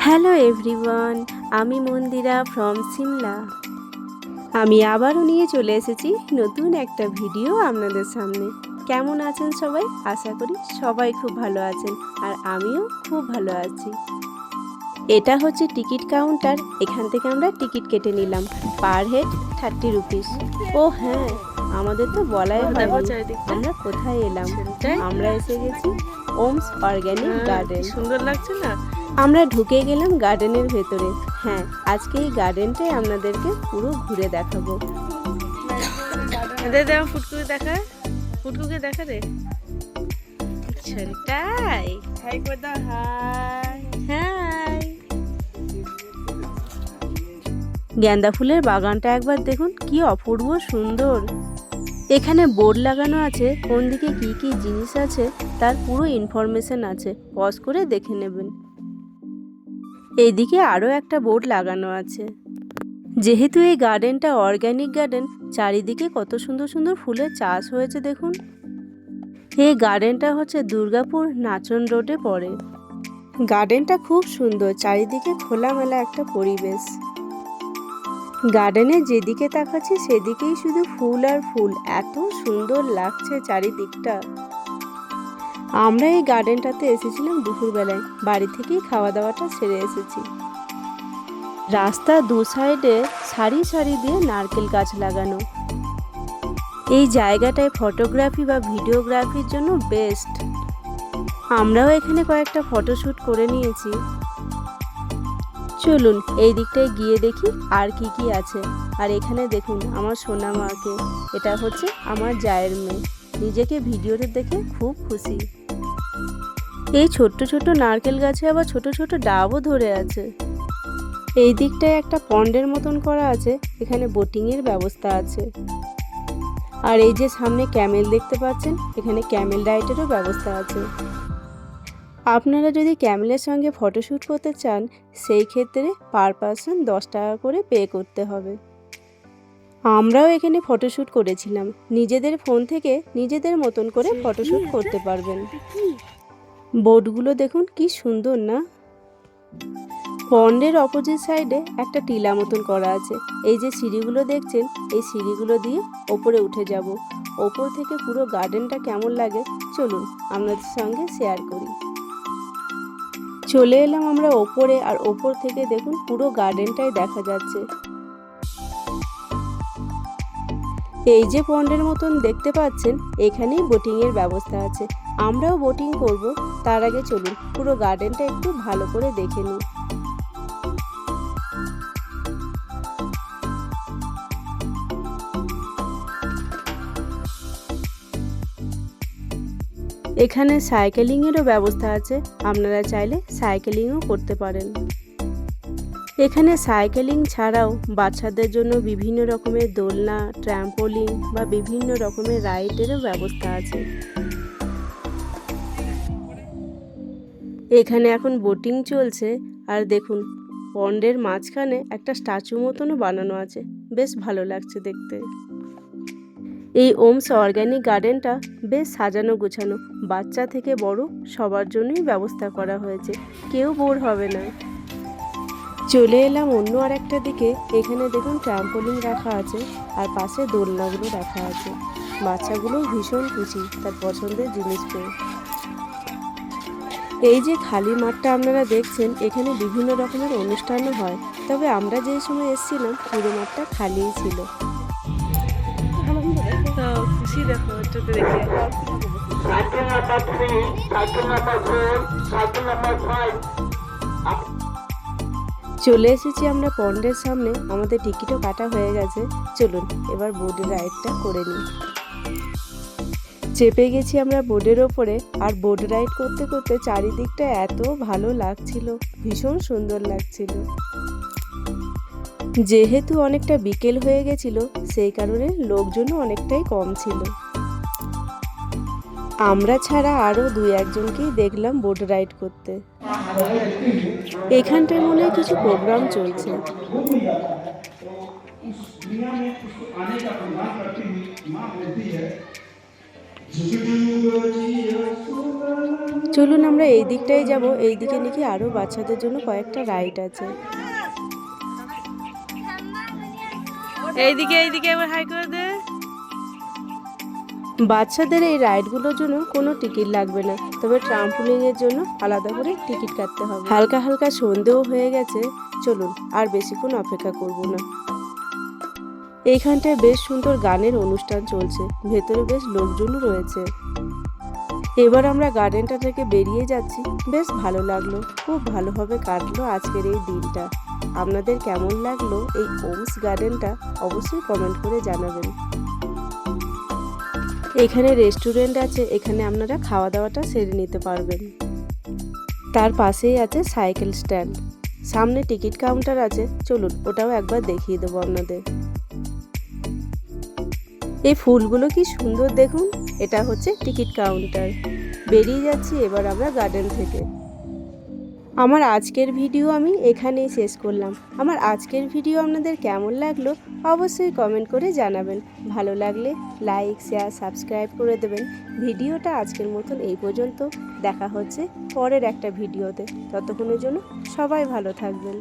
Hello everyone, আমি মন্দিরা from Shimla. আমি আবারও নিয়ে চলে এসেছি নতুন একটা ভিডিও আপনাদের সামনে। কেমন আছেন সবাই? আশা করি সবাই খুব ভালো আছেন, আর আমিও খুব ভালো আছি। এটা হচ্ছে টিকিট কাউন্টার। এখান থেকে আমরা টিকিট কেটে নিলাম, পার হেড 30 রুপিস। ও হ্যাঁ, আমাদের তো বলাই হয়নি আমরা কোথায় এলাম। আমরা এসে গেছি ওমস অর্গানিক গার্ডেন। সুন্দর লাগছে না? আমরা ঢুকে গেলাম গার্ডেনের ভেতরে। হ্যাঁ, আজকে এই গার্ডেনটাই আপনাদেরকে পুরো ঘুরে দেখাবো। ফুটকুকে দেখায়, ফুটকুকে দেখা রে। তাই হাই করে দাও। High high. গাঁদা ফুলের বাগানটা একবার দেখুন, কি অপূর্ব সুন্দর। এখানে বোর্ড লাগানো আছে, কোন দিকে কি কি জিনিস আছে তার পুরো ইনফরমেশন আছে, পজ করে দেখে নেবেন। এইদিকে আরও একটা বোর্ড লাগানো আছে। যেহেতু এই গার্ডেনটা অর্গানিক গার্ডেন, চারিদিকে কত সুন্দর সুন্দর ফুলের চাষ হয়েছে দেখুন। এই গার্ডেনটা হচ্ছে দুর্গাপুর নাচন রোডে পড়ে। গার্ডেনটা খুব সুন্দর, চারিদিকে খোলামেলা একটা পরিবেশ। গার্ডেনে যেদিকে তাকাচ্ছি সেদিকেই শুধু ফুল আর ফুল, এত সুন্দর লাগছে চারিদিকটা। আমরা এই গার্ডেনটাতে এসেছিলাম দুপুরবেলায়, বাড়ি থেকেই খাওয়া দাওয়াটা সেরে এসেছি। রাস্তা দু সাইডে সারি সারি দিয়ে নারকেল গাছ লাগানো। এই জায়গাটায় ফটোগ্রাফি বা ভিডিওগ্রাফির জন্য বেস্ট। আমরাও এখানে কয়েকটা ফটোশ্যুট করে নিয়েছি। চলুন এই দিকটায় গিয়ে দেখি আর কি কি আছে। আর এখানে দেখুন আমার সোনা মাকে, এটা হচ্ছে আমার জায়ের মেয়ে, নিজেকে ভিডিওতে দেখে খুব খুশি। এই ছোট্ট ছোট্ট নারকেল গাছে আবার ছোট ছোট ডাবও ধরে আছে। এই দিকটায় একটা পন্ডের মতন করা আছে, এখানে বোটিংয়ের ব্যবস্থা আছে। আর এই যে সামনে ক্যামেল দেখতে পাচ্ছেন, এখানে ক্যামেল রাইডেরও ব্যবস্থা আছে। আপনারা যদি ক্যামেলের সঙ্গে ফটোশ্যুট করতে চান, সেই ক্ষেত্রে পার পারসন 10 টাকা করে পে করতে হবে। আমরাও এখানে ফটোশ্যুট করেছিলাম। নিজেদের ফোন থেকে নিজেদের মতন করে ফটোশ্যুট করতে পারবেন। বোটগুলো দেখুন কি সুন্দর না? পন্ডের অপোজিট সাইডে একটা টিলা মতন করা আছে। এই যে সিঁড়িগুলো দেখছেন, এই সিঁড়িগুলো দিয়ে ওপরে উঠে যাব। ওপর থেকে পুরো গার্ডেনটা কেমন লাগে চলুন আপনাদের সঙ্গে শেয়ার করি। চলে এলাম আমরা ওপরে, আর ওপর থেকে দেখুন পুরো গার্ডেনটাই দেখা যাচ্ছে। এই যে পন্ডের মতন দেখতে পাচ্ছেন, এখানেই বোটিংয়ের ব্যবস্থা আছে। আমরাও বোটিং করব, তার আগে চলুন পুরো গার্ডেনটা একটু ভালো করে দেখে নিই। এখানে সাইকেলিংয়েরও ব্যবস্থা আছে, আপনারা চাইলে সাইকেলিংও করতে পারেন। এখানে সাইকেলিং ছাড়াও বাচ্চাদের জন্য বিভিন্ন রকমের দোলনা, ট্র্যাম্পোলিন বা বিভিন্ন রকমের রাইডেরও ব্যবস্থা আছে। এখানে এখন বোটিং চলছে, আর দেখুন পন্ডের মাঝখানে একটা স্ট্যাচু মতনও বানানো আছে, বেশ ভালো লাগছে দেখতে। এই ওমস অর্গানিক গার্ডেনটা বেশ সাজানো গোছানো, বাচ্চা থেকে বড় সবার জন্যই ব্যবস্থা করা হয়েছে, কেউ বোর হবে না। চলে এলাম অন্য আর একটা দিকে। এখানে দেখুন ট্রাম্পোলিন রাখা আছে, আর পাশে দোলনাগুলো রাখা আছে। বাচ্চাগুলো ভীষণ খুশি তার পছন্দের জিনিস পেয়ে। এই যে খালি মাঠটা আপনারা দেখছেন, এখানে বিভিন্ন রকমের অনুষ্ঠানও হয়, তবে আমরা যেই সময় এসেছিলাম পুরো মাঠটা খালিই ছিল। খুশি দেখো চোখে দেখে। চলে এসেছি আমরা পন্ডের সামনে, আমাদের টিকিটও কাটা হয়ে গেছে। চলুন এবার বোর্ডের রাইডটা করে নিই। চেপে গেছি আমরা বোর্ডের ওপরে, আর বোর্ড রাইড করতে করতে চারিদিকটা এত ভালো লাগছিল, ভীষণ সুন্দর লাগছিল। যেহেতু অনেকটা বিকেল হয়ে গেছিল, সেই কারণে লোকজনও অনেকটাই কম ছিল। আমরা ছাড়া আরও 2-1জনকেই দেখলাম বোট রাইড করতে। এখানটায় মনে হয় কিছু প্রোগ্রাম চলছে। চলুন আমরা এই দিকটাই যাব। এই দিকে নাকি আরো বাচ্চাদের জন্য কয়েকটা রাইড আছে। এইদিকে এবার হাই করে দে। বাচ্চাদের এই রাইডগুলোর জন্য কোনো টিকিট লাগবে না, তবে ট্রাম্পোলিনের জন্য আলাদা করে টিকিট কাটতে হবে। হালকা হালকা সন্ধেও হয়ে গেছে, চলুন আর বেশিক্ষণ অপেক্ষা করব না। এইখানটায় বেশ সুন্দর গানের অনুষ্ঠান চলছে, ভেতরে বেশ লোকজনও রয়েছে। এবার আমরা গার্ডেনটা থেকে বেরিয়ে যাচ্ছি। বেশ ভালো লাগলো, খুব ভালোভাবে কাটলো আজকের এই দিনটা। আপনাদের কেমন লাগলো এই ওমস গার্ডেনটা অবশ্যই কমেন্ট করে জানাবেন। এখানে রেস্টুরেন্ট আছে, এখানে আপনারা খাওয়া দাওয়াটা সেরে নিতে পারবেন। তার পাশেই আছে সাইকেল স্ট্যান্ড, সামনে টিকিট কাউন্টার আছে, চলুন ওটাও একবার দেখিয়ে দেবো আপনাদের। এই ফুলগুলো কি সুন্দর দেখুন, এটা হচ্ছে টিকিট কাউন্টার। বেরিয়ে যাচ্ছি এবার আমরা গার্ডেন থেকে। আমার আজকের ভিডিও আমি এখানেই শেষ করলাম। আমার আজকের ভিডিও আপনাদের কেমন লাগলো অবশ্যই কমেন্ট করে জানাবেন। ভালো লাগলে লাইক, শেয়ার, সাবস্ক্রাইব করে দেবেন। ভিডিওটা আজকের মতন এই পর্যন্ত। দেখা হচ্ছে পরের একটা ভিডিওতে। ততক্ষণের জন্য সবাই ভালো থাকবেন।